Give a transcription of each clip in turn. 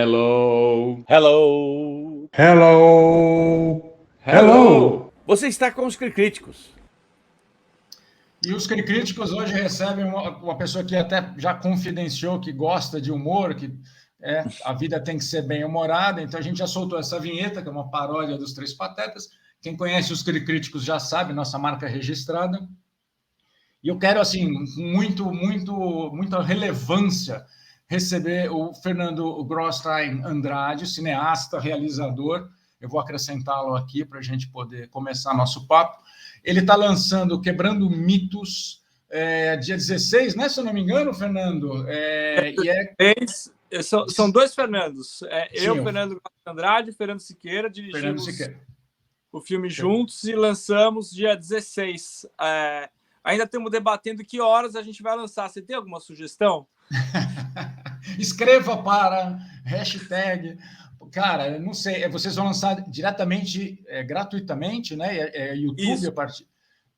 Hello. Hello! Hello! Hello. Você está com os Críticos. E os críticos hoje recebem uma pessoa que até já confidenciou que gosta de humor, que a vida tem que ser bem-humorada, então a gente já soltou essa vinheta, que é uma paródia dos Três Patetas. Quem conhece os críticos já sabe, nossa marca registrada. E eu quero, assim, muita relevância receber o Fernando Grostein Andrade, cineasta, realizador. Eu vou acrescentá-lo aqui para a gente poder começar nosso papo. Ele está lançando Quebrando Mitos, dia 16, né? Se eu não me engano, Fernando. São dois Fernandos. Sim, Fernando Andrade e Fernando Siqueira, Fernando dirigimos Siqueira. o filme juntos e lançamos dia 16. Ainda estamos debatendo que horas a gente vai lançar. Você tem alguma sugestão? Escreva para hashtag. Cara, não sei, vocês vão lançar diretamente, gratuitamente, né? YouTube Isso. a partir.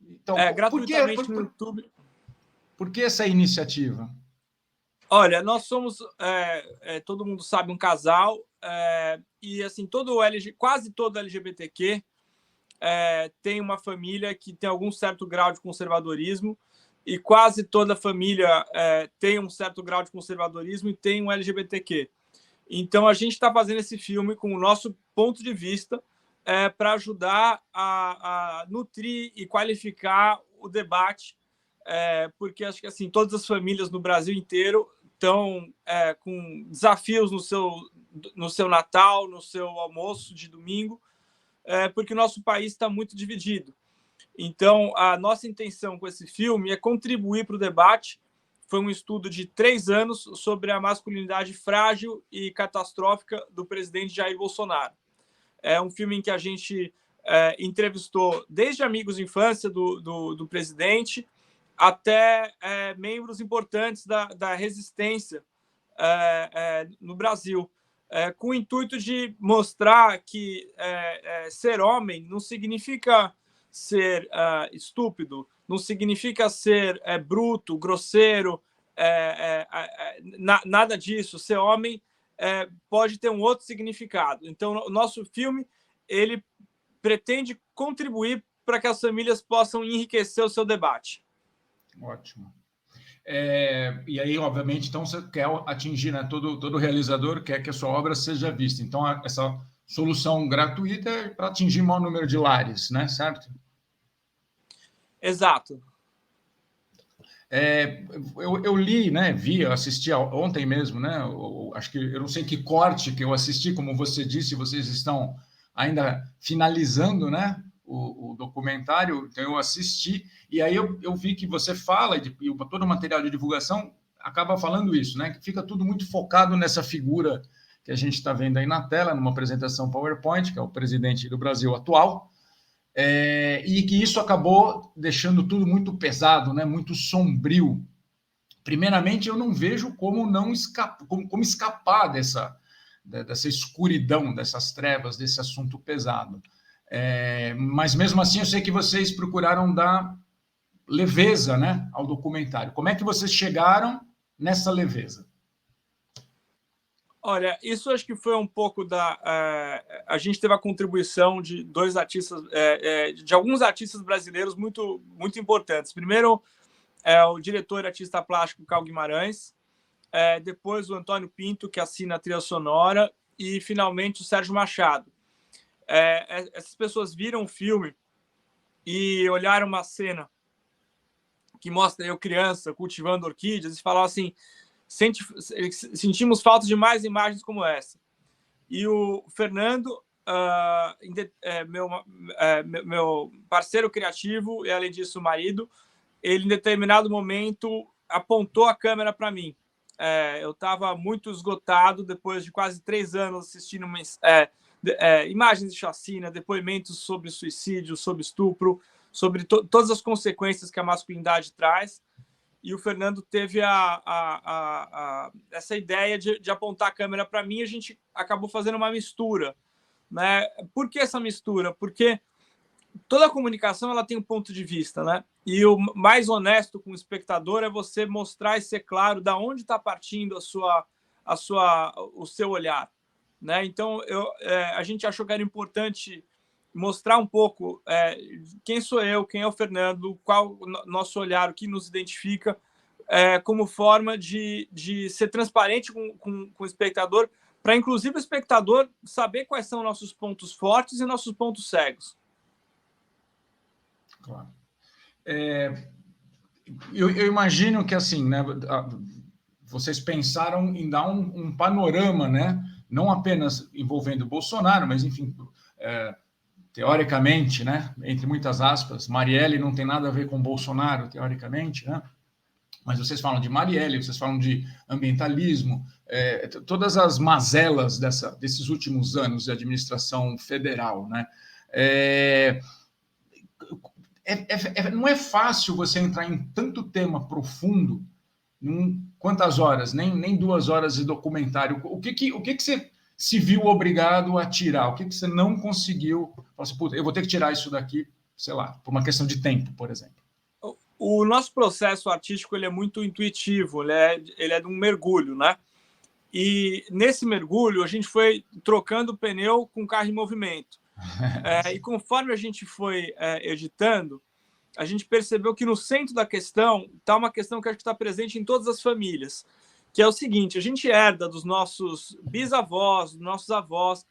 Então, gratuitamente no YouTube. Por que essa iniciativa? Olha, nós somos, todo mundo sabe, um casal, e assim, quase todo LGBTQ tem uma família que tem algum certo grau de conservadorismo, e quase toda família tem um certo grau de conservadorismo e tem um LGBTQ. Então, a gente está fazendo esse filme com o nosso ponto de vista para ajudar a nutrir e qualificar o debate, porque acho que assim, todas as famílias no Brasil inteiro estão com desafios no seu Natal, no seu almoço de domingo, porque o nosso país está muito dividido. Então, a nossa intenção com esse filme é contribuir para o debate. Foi um estudo de 3 anos sobre a masculinidade frágil e catastrófica do presidente Jair Bolsonaro. É um filme em que a gente entrevistou desde amigos de infância do presidente até membros importantes da resistência no Brasil, com o intuito de mostrar que ser homem não significa ser estúpido, não significa ser bruto, grosseiro, nada disso. Ser homem pode ter um outro significado. Então, o nosso filme ele pretende contribuir para que as famílias possam enriquecer o seu debate. Ótimo. E aí, obviamente, então você quer atingir, né? Todo realizador quer que a sua obra seja vista. Então, essa solução gratuita é para atingir o maior número de lares, né? Certo? Exato. Eu li, né? Eu assisti ontem mesmo, né? Acho que eu não sei que corte que eu assisti, como você disse, vocês estão ainda finalizando, né? O documentário, então eu assisti, e aí eu vi que você fala, e todo o material de divulgação acaba falando isso, né? Que fica tudo muito focado nessa figura que a gente está vendo aí na tela, numa apresentação PowerPoint, que é o presidente do Brasil atual, e que isso acabou deixando tudo muito pesado, né? Muito sombrio. Primeiramente, eu não vejo como escapar dessa escuridão, dessas trevas, desse assunto pesado. Mas mesmo assim, eu sei que vocês procuraram dar leveza, né, ao documentário. Como é que vocês chegaram nessa leveza? Olha, isso acho que foi um pouco a gente teve a contribuição de dois artistas, de alguns artistas brasileiros muito, muito importantes. Primeiro, o diretor e artista plástico Cal Guimarães, depois o Antônio Pinto, que assina a trilha sonora, e finalmente o Sérgio Machado. Essas pessoas viram o filme e olharam uma cena que mostra eu criança cultivando orquídeas e falaram assim: sentimos falta de mais imagens como essa. E o Fernando, meu parceiro criativo e, além disso, o marido, ele, em determinado momento, apontou a câmera para mim. Eu estava muito esgotado depois de quase 3 anos assistindo imagens de chacina, depoimentos sobre suicídio, sobre estupro, sobre todas as consequências que a masculinidade traz. E o Fernando teve essa ideia de apontar a câmera para mim, e a gente acabou fazendo uma mistura, né? Por que essa mistura? Porque toda comunicação ela tem um ponto de vista, né? E o mais honesto com o espectador é você mostrar e ser claro da onde está partindo o seu olhar. né? Então, a gente achou que era importante mostrar um pouco quem sou eu, quem é o Fernando, qual o nosso olhar, o que nos identifica, como forma de ser transparente com o espectador, para, inclusive, o espectador saber quais são nossos pontos fortes e nossos pontos cegos. Claro. Eu imagino que, assim, né, vocês pensaram em dar um panorama, né, não apenas envolvendo o Bolsonaro, mas, enfim, teoricamente, né, entre muitas aspas, Marielle não tem nada a ver com Bolsonaro, teoricamente, né? Mas vocês falam de Marielle, vocês falam de ambientalismo, todas as mazelas desses últimos anos de administração federal, né? Não é fácil você entrar em tanto tema profundo em quantas horas? Nem 2 horas de documentário. O que você se viu obrigado a tirar? O que você não conseguiu? Assim, eu vou ter que tirar isso daqui, sei lá, por uma questão de tempo, por exemplo. O nosso processo artístico ele é muito intuitivo, ele é de um mergulho, né? E nesse mergulho a gente foi trocando o pneu com o carro em movimento. E conforme a gente foi editando, a gente percebeu que no centro da questão está uma questão que acho que está presente em todas as famílias, que é o seguinte: a gente herda dos nossos bisavós, dos nossos avós,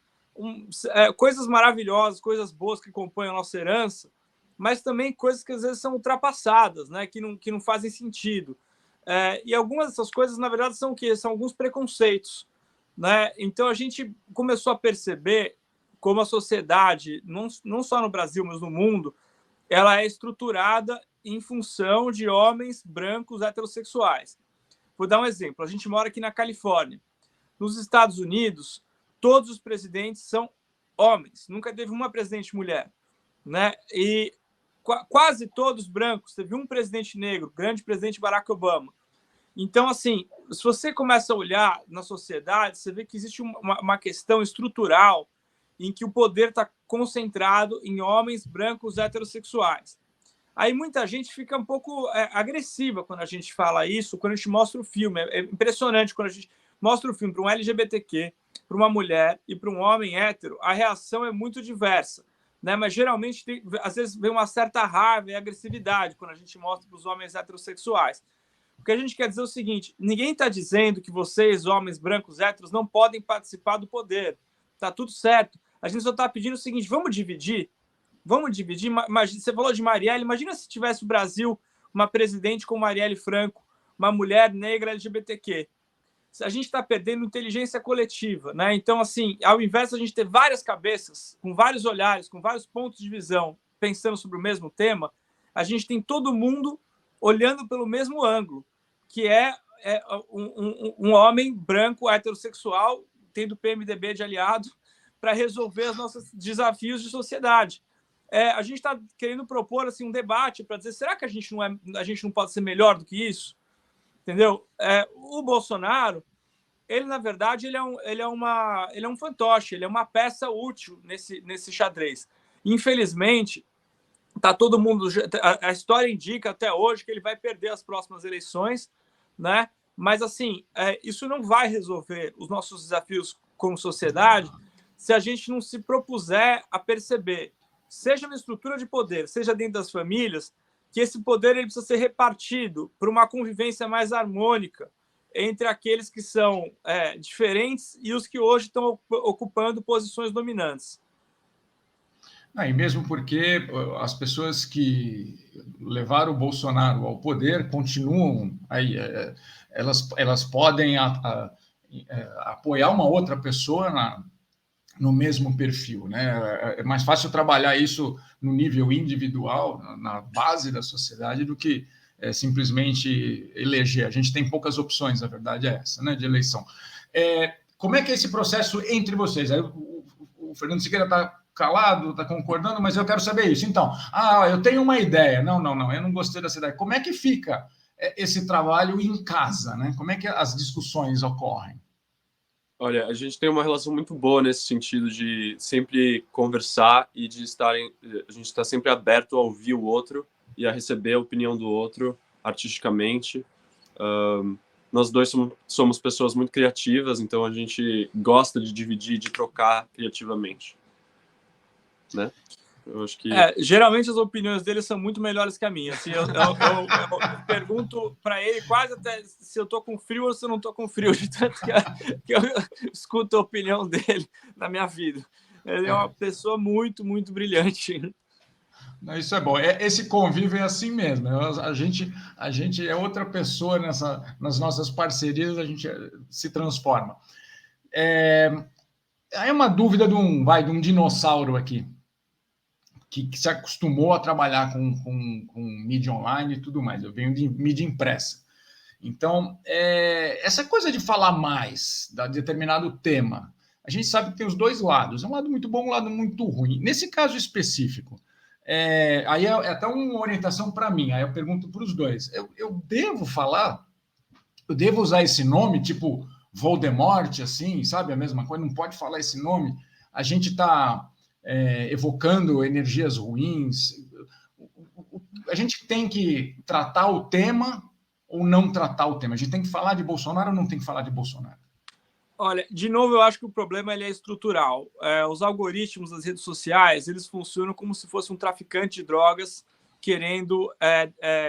coisas maravilhosas, coisas boas que compõem a nossa herança, mas também coisas que às vezes são ultrapassadas, né? que não fazem sentido. E algumas dessas coisas, na verdade, são o quê? São alguns preconceitos, né? Então a gente começou a perceber como a sociedade, não só no Brasil, mas no mundo, ela é estruturada em função de homens brancos heterossexuais. Vou dar um exemplo. A gente mora aqui na Califórnia. Nos Estados Unidos, todos os presidentes são homens. Nunca teve uma presidente mulher, né? E quase todos brancos. Teve um presidente negro, o grande presidente Barack Obama. Então, assim, se você começa a olhar na sociedade, você vê que existe uma questão estrutural em que o poder está concentrado em homens brancos heterossexuais. Aí muita gente fica um pouco agressiva quando a gente fala isso, quando a gente mostra o filme. É impressionante quando a gente mostra o filme para um LGBTQ, para uma mulher e para um homem hétero, a reação é muito diversa, né? Mas geralmente, às vezes, vem uma certa raiva e agressividade quando a gente mostra para os homens heterossexuais. O que a gente quer dizer é o seguinte: ninguém está dizendo que vocês, homens brancos héteros, não podem participar do poder. Está tudo certo. A gente só está pedindo o seguinte: vamos dividir? Vamos dividir? Você falou de Marielle. Imagina se tivesse o Brasil uma presidente como Marielle Franco, uma mulher negra LGBTQ. A gente está perdendo inteligência coletiva, né? Então, assim, ao invés de a gente ter várias cabeças, com vários olhares, com vários pontos de visão, pensando sobre o mesmo tema, a gente tem todo mundo olhando pelo mesmo ângulo, que é um homem branco heterossexual tendo PMDB de aliado para resolver os nossos desafios de sociedade. A gente está querendo propor assim, um debate para dizer: será que a gente não pode ser melhor do que isso? Entendeu? O Bolsonaro, ele, na verdade, ele é um fantoche, ele é uma peça útil nesse xadrez. Infelizmente, tá todo mundo. A história indica até hoje que ele vai perder as próximas eleições, né? Mas, assim, isso não vai resolver os nossos desafios como sociedade se a gente não se propuser a perceber, seja na estrutura de poder, seja dentro das famílias, que esse poder ele precisa ser repartido para uma convivência mais harmônica entre aqueles que são diferentes e os que hoje estão ocupando posições dominantes. E mesmo porque as pessoas que levaram o Bolsonaro ao poder continuam aí, elas podem apoiar uma outra pessoa no mesmo perfil, né? É mais fácil trabalhar isso no nível individual, na base da sociedade, do que simplesmente eleger. A gente tem poucas opções, a verdade é essa, né, de eleição. Como é que é esse processo entre vocês? Aí, o Fernando Siqueira está calado, está concordando, mas eu quero saber isso. Então, eu tenho uma ideia. Não, eu não gostei dessa ideia. Como é que fica esse trabalho em casa, né? Como é que as discussões ocorrem? Olha, a gente tem uma relação muito boa nesse sentido de sempre conversar e de a gente está sempre aberto a ouvir o outro e a receber a opinião do outro artisticamente. nós dois somos pessoas muito criativas, então a gente gosta de dividir, de trocar criativamente, né? Eu acho que... geralmente as opiniões dele são muito melhores que a minha. Assim, eu pergunto para ele quase até se eu tô com frio ou se eu não tô com frio, de tanto que eu escuto a opinião dele na minha vida. Ele é uma pessoa muito, muito brilhante. Isso é bom. Esse convívio é assim mesmo. A gente é outra pessoa nas nossas parcerias, a gente se transforma. Aí uma dúvida de um dinossauro aqui, que se acostumou a trabalhar com mídia online e tudo mais. Eu venho de mídia impressa. Então, essa coisa de falar mais de determinado tema, a gente sabe que tem os dois lados. É um lado muito bom, um lado muito ruim. Nesse caso específico, aí é até uma orientação para mim. Aí eu pergunto para os dois. Eu devo falar? Eu devo usar esse nome, tipo Voldemort, assim, sabe? A mesma coisa, não pode falar esse nome. A gente está evocando energias ruins. A gente tem que tratar o tema ou não tratar o tema? A gente tem que falar de Bolsonaro ou não tem que falar de Bolsonaro? Olha, de novo, eu acho que o problema ele é estrutural. Os algoritmos das redes sociais, eles funcionam como se fosse um traficante de drogas querendo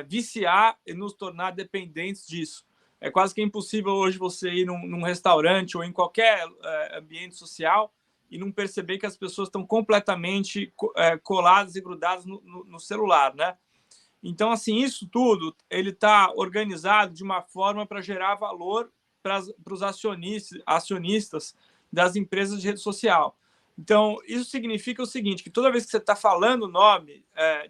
viciar e nos tornar dependentes disso. É quase que impossível hoje você ir num restaurante ou em qualquer ambiente social e não perceber que as pessoas estão completamente coladas e grudadas no celular, né? Então, assim, isso tudo ele está organizado de uma forma para gerar valor para os acionistas das empresas de rede social. Então, isso significa o seguinte, que toda vez que você está falando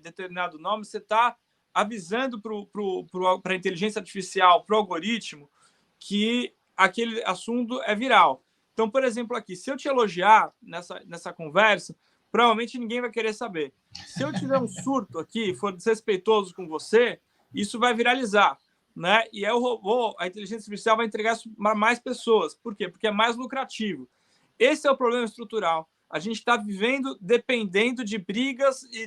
determinado nome, você está avisando para a inteligência artificial, para o algoritmo, que aquele assunto é viral. Então, por exemplo, aqui, se eu te elogiar nessa conversa, provavelmente ninguém vai querer saber. Se eu tiver um surto aqui, for desrespeitoso com você, isso vai viralizar, né? E aí o robô, a inteligência artificial vai entregar isso para mais pessoas. Por quê? Porque é mais lucrativo. Esse é o problema estrutural. A gente está vivendo dependendo de brigas e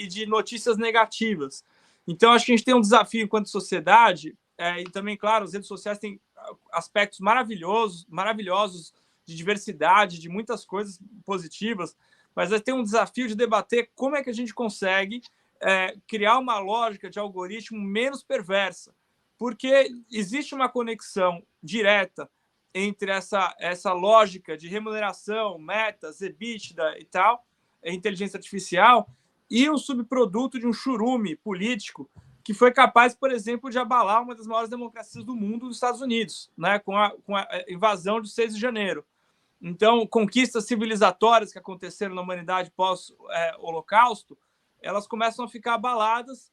de notícias negativas. Então, acho que a gente tem um desafio enquanto sociedade, e também, claro, as redes sociais têm aspectos maravilhosos de diversidade, de muitas coisas positivas, mas tem um desafio de debater como é que a gente consegue criar uma lógica de algoritmo menos perversa, porque existe uma conexão direta entre essa lógica de remuneração, metas, EBITDA e tal, inteligência artificial, e um subproduto de um churume político que foi capaz, por exemplo, de abalar uma das maiores democracias do mundo, os Estados Unidos, né, com a invasão de 6 de janeiro. Então, conquistas civilizatórias que aconteceram na humanidade pós-Holocausto, elas começam a ficar abaladas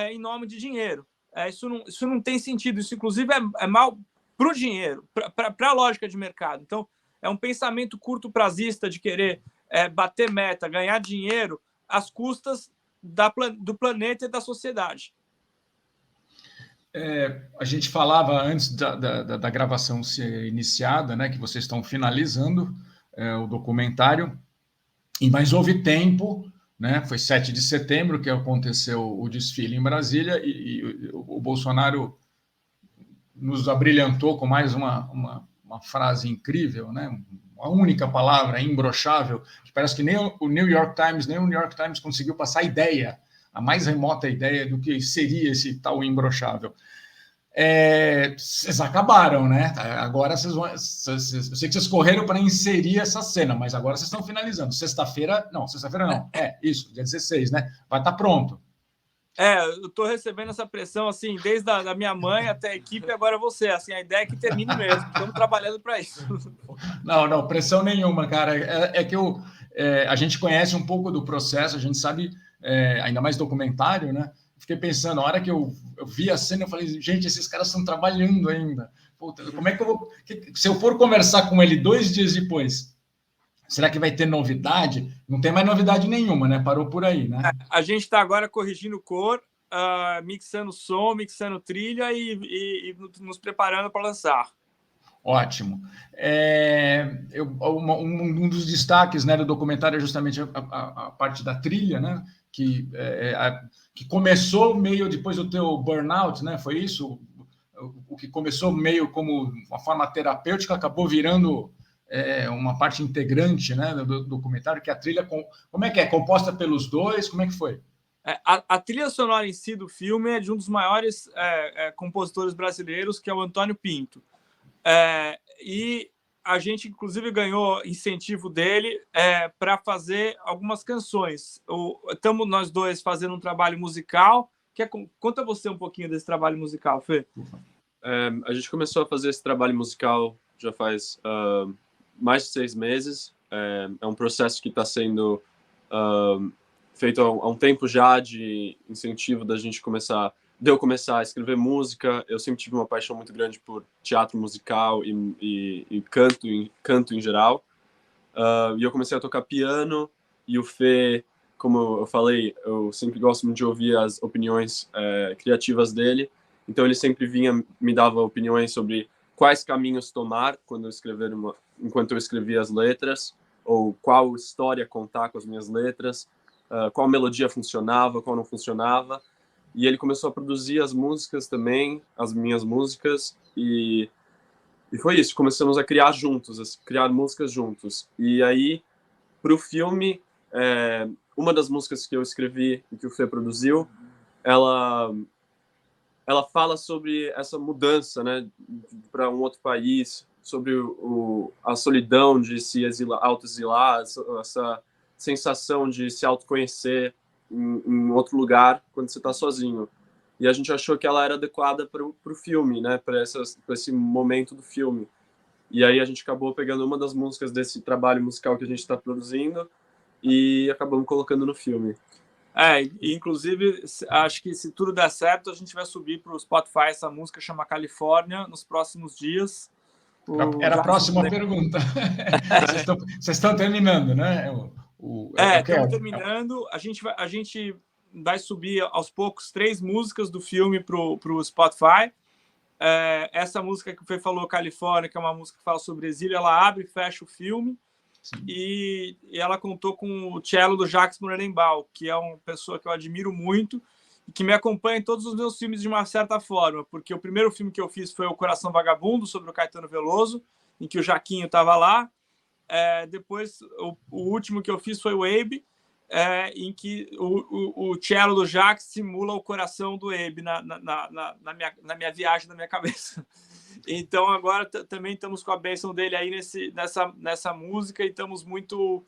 em nome de dinheiro. Isso não tem sentido. Isso, inclusive, é mal para o dinheiro, para a lógica de mercado. Então, é um pensamento curto-prazista de querer bater meta, ganhar dinheiro às custas do planeta e da sociedade. A gente falava antes da gravação ser iniciada, né, que vocês estão finalizando o documentário, mas houve tempo, né, foi 7 de setembro que aconteceu o desfile em Brasília e o Bolsonaro nos abrilhantou com mais uma frase incrível, né, a única palavra, imbrochável, que parece que nem o New York Times conseguiu passar a ideia, a mais remota ideia do que seria esse tal imbrochável. Vocês acabaram, né? Agora vocês vão. Eu sei que vocês correram para inserir essa cena, mas agora vocês estão finalizando. Sexta-feira não. Isso, dia 16, né? Vai estar pronto. Eu estou recebendo essa pressão, assim, desde a minha mãe até a equipe, agora você. Assim, a ideia é que termine mesmo. Estamos trabalhando para isso. Não, pressão nenhuma, cara. A gente conhece um pouco do processo, a gente sabe, ainda mais documentário, né? Fiquei pensando, na hora que eu vi a cena, eu falei, gente, esses caras estão trabalhando ainda. Puta, como é que eu vou... Se eu for conversar com ele 2 dias depois, será que vai ter novidade? Não tem mais novidade nenhuma, né? Parou por aí, né? A gente está agora corrigindo cor, mixando som, mixando trilha e nos preparando para lançar. Ótimo. Um dos destaques, né, do documentário é justamente a parte da trilha, né? Que começou meio depois do teu burnout, né? Foi isso? o que começou meio como uma forma terapêutica acabou virando uma parte integrante, né, do documentário, que a trilha, como é que é? Composta pelos dois? Como é que foi? A trilha sonora em si do filme é de um dos maiores compositores brasileiros, que é o Antônio Pinto. E a gente, inclusive, ganhou incentivo dele para fazer algumas canções. Estamos nós dois fazendo um trabalho musical. Conta você um pouquinho desse trabalho musical, Fê. A gente começou a fazer esse trabalho musical já faz mais de 6 meses. É um processo que está sendo feito há um tempo já, de incentivo da gente de eu começar a escrever música. Eu sempre tive uma paixão muito grande por teatro musical e canto em geral. E eu comecei a tocar piano, e o Fê, como eu falei, eu sempre gosto muito de ouvir as opiniões criativas dele. Então ele sempre me dava opiniões sobre quais caminhos tomar enquanto eu escrevia as letras, ou qual história contar com as minhas letras, qual melodia funcionava, qual não funcionava. E ele começou a produzir as músicas também, as minhas músicas, e foi isso. Começamos a criar juntos, a criar músicas juntos. E aí, para o filme, uma das músicas que eu escrevi e que o Fê produziu, ela fala sobre essa mudança, né, para um outro país, sobre a solidão de se autoexilar, essa sensação de se autoconhecer em outro lugar quando você está sozinho. E a gente achou que ela era adequada para o filme, né, para esse momento do filme. E aí a gente acabou pegando uma das músicas desse trabalho musical que a gente está produzindo e acabamos colocando no filme. Inclusive, acho que se tudo der certo, a gente vai subir para o Spotify essa música, chama Califórnia, nos próximos dias. Era a próxima pergunta. Vocês estão terminando, né? Estamos terminando. A gente vai subir aos poucos 3 músicas do filme para o Spotify. Essa música que o Fê falou, Califórnia, que é uma música que fala sobre exílio, ela abre e fecha o filme. E ela contou com o cello do Jacques Morelenbaum, que é uma pessoa que eu admiro muito e que me acompanha em todos os meus filmes de uma certa forma, porque o primeiro filme que eu fiz foi O Coração Vagabundo, sobre o Caetano Veloso, em que o Jaquinho estava lá. Depois, o último que eu fiz foi o Abe, em que o cello do Jacques simula o coração do Abe na minha viagem, na minha cabeça. Então, agora também estamos com a bênção dele aí nessa música e estamos muito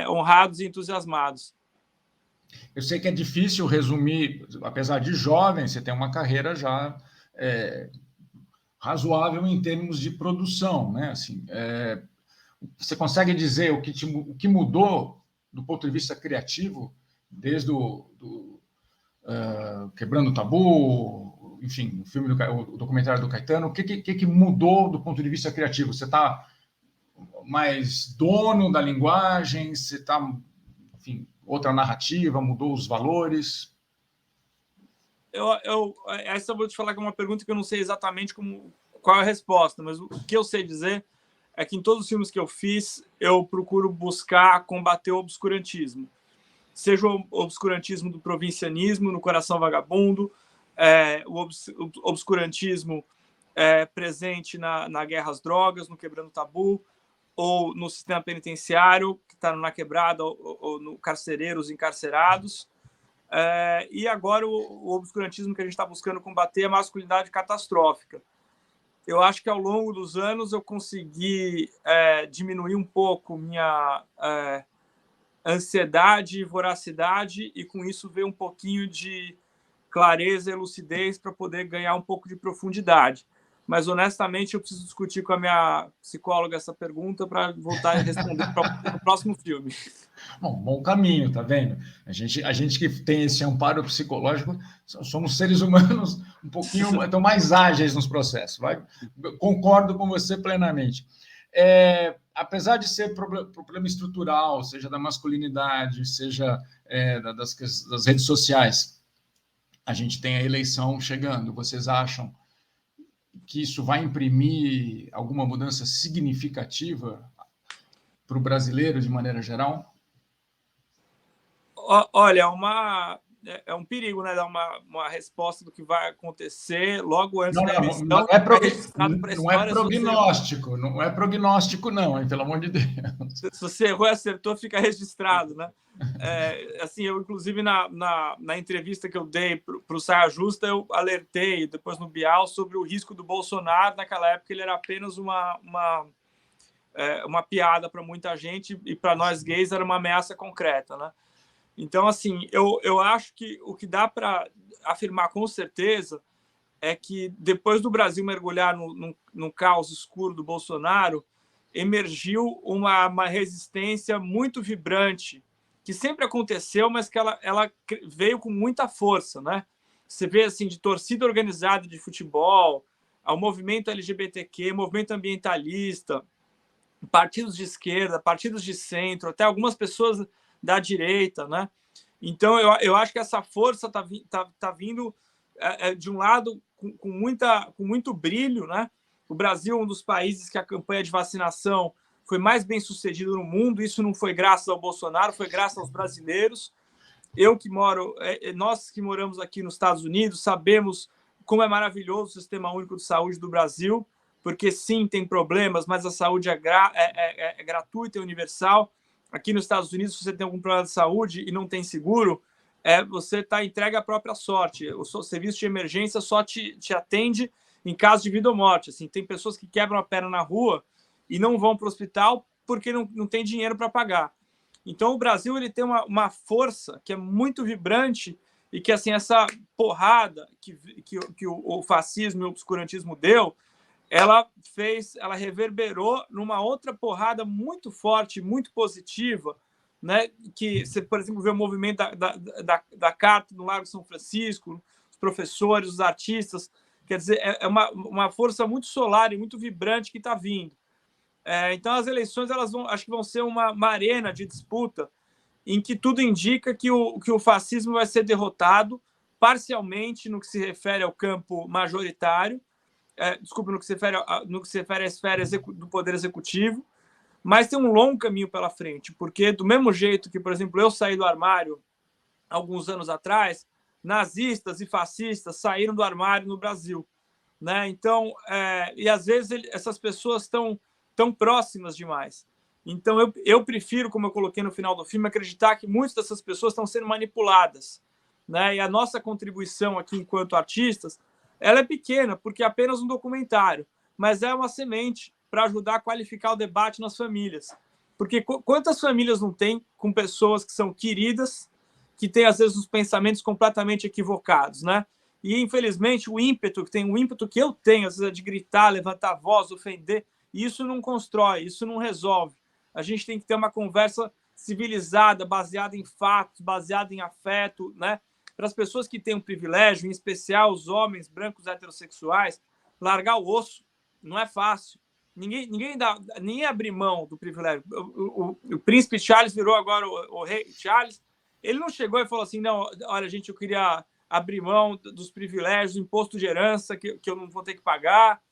honrados e entusiasmados. Eu sei que é difícil resumir, apesar de jovem, você tem uma carreira já razoável em termos de produção, né? Assim, você consegue dizer o que mudou do ponto de vista criativo, desde Quebrando o Tabu, enfim, o documentário do Caetano? O que mudou do ponto de vista criativo? Você está mais dono da linguagem? Você está, enfim, outra narrativa? Mudou os valores? Essa eu vou te falar que é uma pergunta que eu não sei exatamente qual é a resposta, mas o que eu sei dizer é que em todos os filmes que eu fiz, eu procuro buscar combater o obscurantismo. Seja o obscurantismo do provincianismo, no Coração Vagabundo, o obscurantismo presente na guerra às drogas, no Quebrando o Tabu, ou no sistema penitenciário, que está na Quebrada, ou no Carcereiros Encarcerados. E agora o obscurantismo que a gente está buscando combater é a masculinidade catastrófica. Eu acho que ao longo dos anos eu consegui diminuir um pouco minha ansiedade e voracidade, e com isso ver um pouquinho de clareza e lucidez para poder ganhar um pouco de profundidade. Mas, honestamente, eu preciso discutir com a minha psicóloga essa pergunta para voltar a responder para o próximo filme. Bom caminho, tá vendo? A gente que tem esse amparo psicológico, somos seres humanos um pouquinho então, mais ágeis nos processos. Concordo com você plenamente. Apesar de ser problema estrutural, seja da masculinidade, seja das redes sociais, a gente tem a eleição chegando. Vocês acham que isso vai imprimir alguma mudança significativa para o brasileiro de maneira geral? Olha, é um perigo, né? Dar uma resposta do que vai acontecer logo antes Não, da não, eleição. não é, Não é prognóstico, não é prognóstico, não, hein, pelo amor de Deus. Se você errou e acertou, fica registrado, né? Assim, eu, inclusive, na entrevista que eu dei para o Saia Justa, eu alertei, depois no Bial, sobre o risco do Bolsonaro. Naquela época, ele era apenas uma piada para muita gente, e para nós gays era uma ameaça concreta, né? Então, assim, eu acho que o que dá para afirmar com certeza é que depois do Brasil mergulhar no caos escuro do Bolsonaro, emergiu uma resistência muito vibrante, que sempre aconteceu, mas que ela veio com muita força, né? Você vê, assim, de torcida organizada de futebol, ao movimento LGBTQ, movimento ambientalista, partidos de esquerda, partidos de centro, até algumas pessoas da direita, né? Então, eu acho que essa força tá vindo de um lado com muito brilho, né? O Brasil é um dos países que a campanha de vacinação foi mais bem sucedida no mundo. Isso não foi graças ao Bolsonaro, foi graças aos brasileiros. Nós que moramos aqui nos Estados Unidos sabemos como é maravilhoso o Sistema Único de Saúde do Brasil, porque sim, tem problemas, mas a saúde é gratuita e universal. Aqui nos Estados Unidos, se você tem algum problema de saúde e não tem seguro, você está entregue à própria sorte. O serviço de emergência só te atende em caso de vida ou morte. Assim, tem pessoas que quebram a perna na rua e não vão para o hospital porque não tem dinheiro para pagar. Então, o Brasil ele tem uma força que é muito vibrante e que, assim, essa porrada que o fascismo e o obscurantismo deu, ela reverberou numa outra porrada muito forte, muito positiva, né? Que você, por exemplo, vê o movimento da Carta no Largo São Francisco, os professores, os artistas. Quer dizer, é uma força muito solar e muito vibrante que está vindo. Então, as eleições acho que vão ser uma arena de disputa em que tudo indica que o fascismo vai ser derrotado parcialmente no que se refere ao campo majoritário, no que se refere à esfera do Poder Executivo, mas tem um longo caminho pela frente, porque do mesmo jeito que, por exemplo, eu saí do armário alguns anos atrás, nazistas e fascistas saíram do armário no Brasil, né? Então, e às vezes essas pessoas estão tão próximas demais. Então, eu prefiro, como eu coloquei no final do filme, acreditar que muitas dessas pessoas estão sendo manipuladas, né? E a nossa contribuição aqui, enquanto artistas, ela é pequena, porque é apenas um documentário, mas é uma semente para ajudar a qualificar o debate nas famílias. Porque quantas famílias não tem com pessoas que são queridas, que têm, às vezes, os pensamentos completamente equivocados, né? E, infelizmente, o ímpeto que eu tenho, às vezes, é de gritar, levantar a voz, ofender, isso não constrói, isso não resolve. A gente tem que ter uma conversa civilizada, baseada em fatos, baseada em afeto, né? Para as pessoas que têm um privilégio, em especial os homens brancos heterossexuais, largar o osso não é fácil. Ninguém abre mão do privilégio. O príncipe Charles virou agora o rei Charles. Ele não chegou e falou assim, não, olha, gente, eu queria abrir mão dos privilégios, do imposto de herança que eu não vou ter que pagar.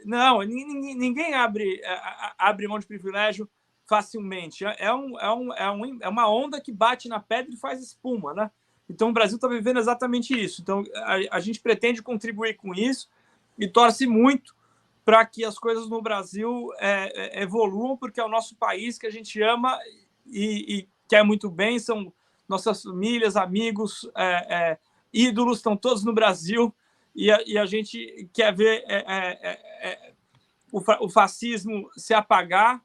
Não, ninguém abre mão de privilégio facilmente. É uma onda que bate na pedra e faz espuma, né? Então, o Brasil está vivendo exatamente isso. Então, a gente pretende contribuir com isso e torce muito para que as coisas no Brasil evoluam, porque é o nosso país que a gente ama e quer muito bem, são nossas famílias, amigos, ídolos, estão todos no Brasil, e a gente quer ver o fascismo se apagar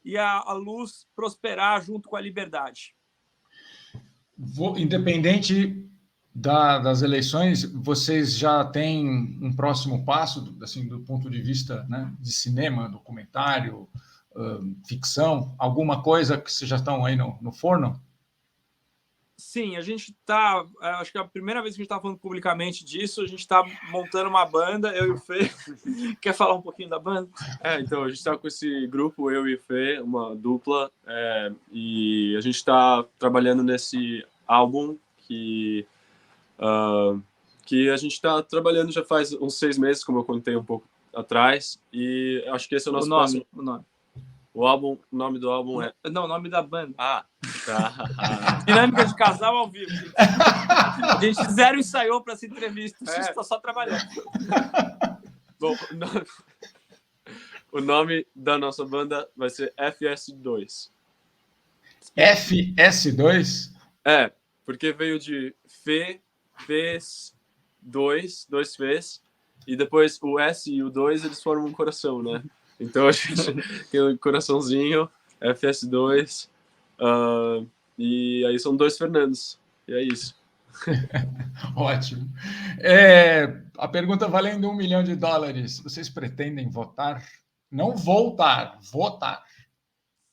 e a luz prosperar junto com a liberdade. Independente das eleições, vocês já têm um próximo passo, assim, do ponto de vista, né, de cinema, documentário, ficção, alguma coisa que vocês já estão aí no forno? Sim, a gente está, acho que é a primeira vez que a gente está falando publicamente disso, a gente está montando uma banda, eu e o Fê. Quer falar um pouquinho da banda? Então, a gente está com esse grupo, eu e o Fê, uma dupla, e a gente está trabalhando nesse álbum que a gente está trabalhando já faz uns 6 meses, como eu contei um pouco atrás, e acho que esse é o nosso próximo. O nome. O nome do álbum é... Não, o nome da banda. Dinâmica de casal ao vivo. A gente zero ensaiou para essa entrevista. A gente está só trabalhando. Bom, o nome da nossa banda vai ser FS2. FS2? É, porque veio de Fez, dois Fez, e depois o S e o 2 eles formam um coração, né? Então a gente tem um coraçãozinho, FS2, e aí são 2 Fernandos, e é isso. Ótimo. A pergunta valendo $1 milhão, vocês pretendem votar? Não voltar, votar.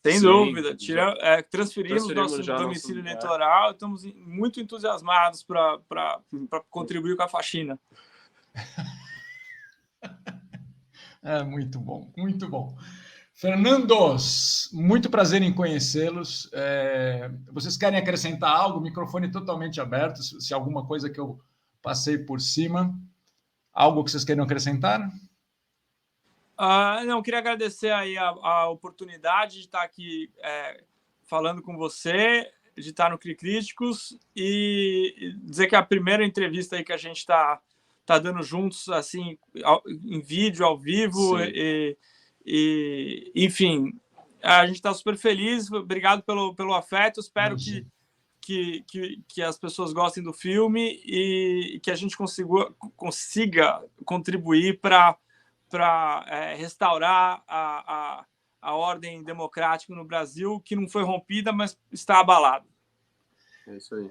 Sem Sim, dúvida. Transferimos nosso já domicílio eleitoral, estamos muito entusiasmados para contribuir com a faxina. Muito bom, muito bom. Fernandos, muito prazer em conhecê-los. Vocês querem acrescentar algo? O microfone totalmente aberto, se alguma coisa que eu passei por cima. Algo que vocês queiram acrescentar? Não, queria agradecer aí a oportunidade de estar aqui falando com você, de estar no Críticos e dizer que é a primeira entrevista aí que a gente está dando juntos, assim, em vídeo, ao vivo, enfim, a gente está super feliz. Obrigado pelo afeto. Espero que as pessoas gostem do filme e que a gente consiga contribuir para restaurar a ordem democrática no Brasil, que não foi rompida, mas está abalada. É isso aí.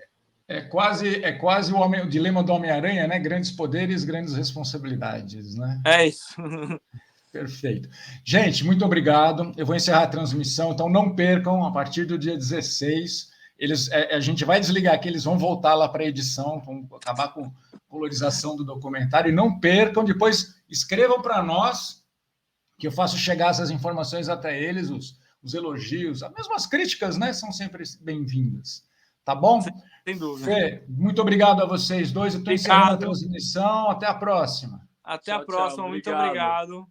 É quase o dilema do Homem-Aranha, né? Grandes poderes, grandes responsabilidades, né? É isso. Perfeito. Gente, muito obrigado. Eu vou encerrar a transmissão, então não percam, a partir do dia 16, a gente vai desligar aqui, eles vão voltar lá para a edição, vão acabar com a colorização do documentário, e não percam, depois escrevam para nós, que eu faço chegar essas informações até eles, os elogios, mesmo as críticas, né? São sempre bem-vindas. Tá bom? Sem dúvida. Fê, muito obrigado a vocês dois. Eu estou encerrando a transmissão. Até a próxima. Até a próxima. Muito obrigado.